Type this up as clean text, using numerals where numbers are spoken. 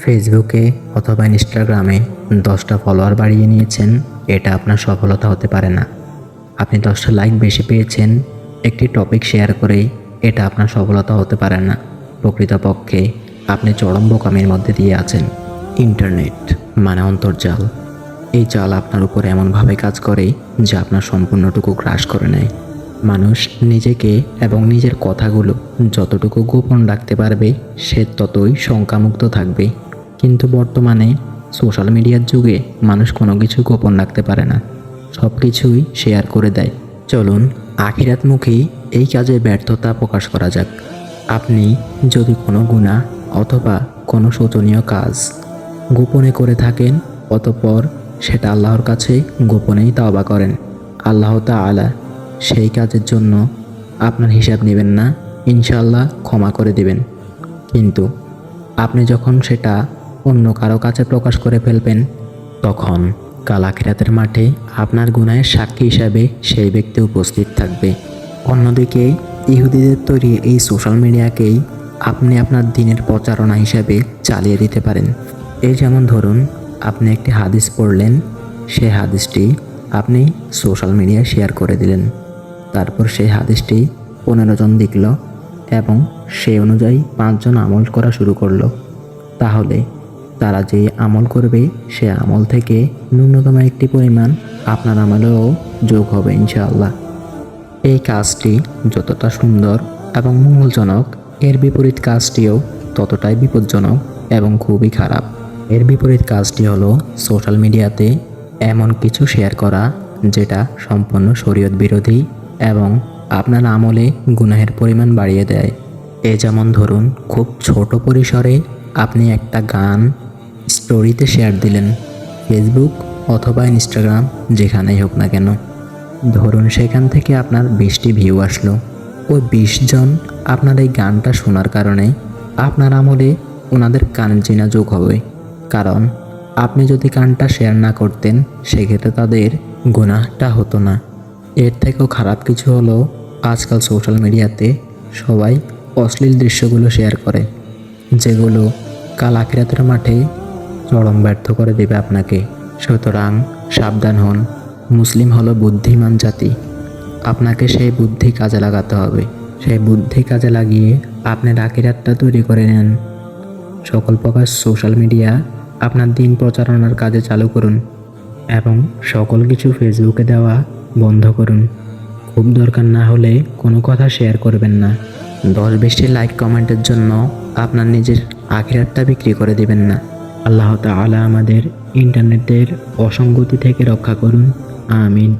ফেসবুকে অথবা ইনস্টাগ্রামে 10টা ফলোয়ার বাড়িয়ে নিয়েছেন, এটা আপনার সফলতা হতে পারে না। আপনি 10টা লাইক বেশি পেয়েছেন একটি টপিক শেয়ার করেই, এটা আপনার সফলতা হতে পারে না। প্রকৃতপক্ষে আপনি চরম বোকামির মধ্যে দিয়ে আছেন। ইন্টারনেট মানে অন্তর্জাল। এই জাল আপনার উপর এমনভাবে কাজ করে যা আপনার সম্পূর্ণটুকু গ্রাস করে নেয়। মানুষ নিজেকে এবং নিজের কথাগুলো যতটুকু গোপন রাখতে পারবে, সে ততই শঙ্কামুক্ত থাকবে। কিন্তু বর্তমানে সোশ্যাল মিডিয়ার যুগে মানুষ কোনো কিছু গোপন রাখতে পারে না, সব কিছুই শেয়ার করে দেয়। চলুন আখিরাতমুখী এই কাজে ব্যর্থতা প্রকাশ করা যাক। আপনি যদি কোনো গুনাহ অথবা কোনো শোচনীয় কাজ গোপনে করে থাকেন, অতঃপর সেটা আল্লাহর কাছে গোপনেই তওবা করেন, আল্লাহ তাআলা সেই কাজের জন্য আপনার হিসাব নেবেন না, ইনশাআল্লাহ ক্ষমা করে দিবেন। কিন্তু আপনি যখন সেটা অন্য কারো কাছে প্রকাশ করে ফেলবেন, তখন কাল আখিরাতের মাঠে আপনার গুনাহের সাক্ষী হিসাবে সেই ব্যক্তি উপস্থিত থাকবে। অন্যদিকে ইহুদিদের তৈরি এই সোশ্যাল মিডিয়াকেই আপনি আপনার দিনের প্রচারণা হিসাবে চালিয়ে দিতে পারেন। এই যেমন ধরুন, আপনি একটি হাদিস পড়লেন, সেই হাদিসটি আপনি সোশ্যাল মিডিয়ায় শেয়ার করে দিলেন। তারপর সেই হাদিসটি 15 জন দেখল এবং সেই অনুযায়ী 5 জন আমল করা শুরু করলো। তাহলে তারা যে আমল করবে, সে আমল থেকে ন্যূনতম একটি পরিমাণ আপনার আমলেও যোগ হবে ইনশাআল্লাহ। এই কাজটি যতটা সুন্দর এবং মঙ্গলজনক, এর বিপরীত কাজটিও ততটাই বিপজ্জনক এবং খুবই খারাপ। এর বিপরীত কাজটি হলো সোশ্যাল মিডিয়াতে এমন কিছু শেয়ার করা যেটা সম্পূর্ণ শরীয়ত বিরোধী এবং আপনার আমলে গুনাহের পরিমাণ বাড়িয়ে দেয়। যেমন ধরুন, খুব ছোট পরিসরে আপনি একটা গান স্টোরিতে শেয়ার দিলেন, ফেসবুক অথবা ইনস্টাগ্রাম যেখানেই হোক না কেন। ধরুন সেখান থেকে আপনার 20টি ভিউ আসলো। ওই 20 জন আপনার এই গানটা শোনার কারণে আপনার আমলে ওনাদের কানের জিনা যোগ হবে। কারণ আপনি যদি গানটা শেয়ার না করতেন, সেক্ষেত্রে তাদের গুনাহটা হতো না। এর থেকেও খারাপ কিছু হলো, আজকাল সোশ্যাল মিডিয়াতে সবাই অশ্লীল দৃশ্যগুলো শেয়ার করে, যেগুলো কাল আখিরাতের মাঠে চরম ব্যর্থ করে দেবে আপনাকে। সুতরাং সাবধান হন। মুসলিম হলো বুদ্ধিমান জাতি। আপনাকে সেই বুদ্ধি কাজে লাগাতে হবে। সেই বুদ্ধি কাজে লাগিয়ে আপনার আখিরাতটা তৈরি করে নেন। সকল প্রকার সোশ্যাল মিডিয়া আপনার দিন প্রচারণার কাজে চালু করুন এবং সকল কিছু ফেসবুকে দেওয়া বন্ধ করুন। খুব দরকার না হলে কোনো কথা শেয়ার করবেন না। 10-20টি লাইক কমেন্টের জন্য আপনার নিজের আখিরাতটা বিক্রি করে দিবেন না। আল্লাহ তাআলা আমাদের ইন্টারনেটের অসঙ্গতি থেকে রক্ষা করুন। আমিন।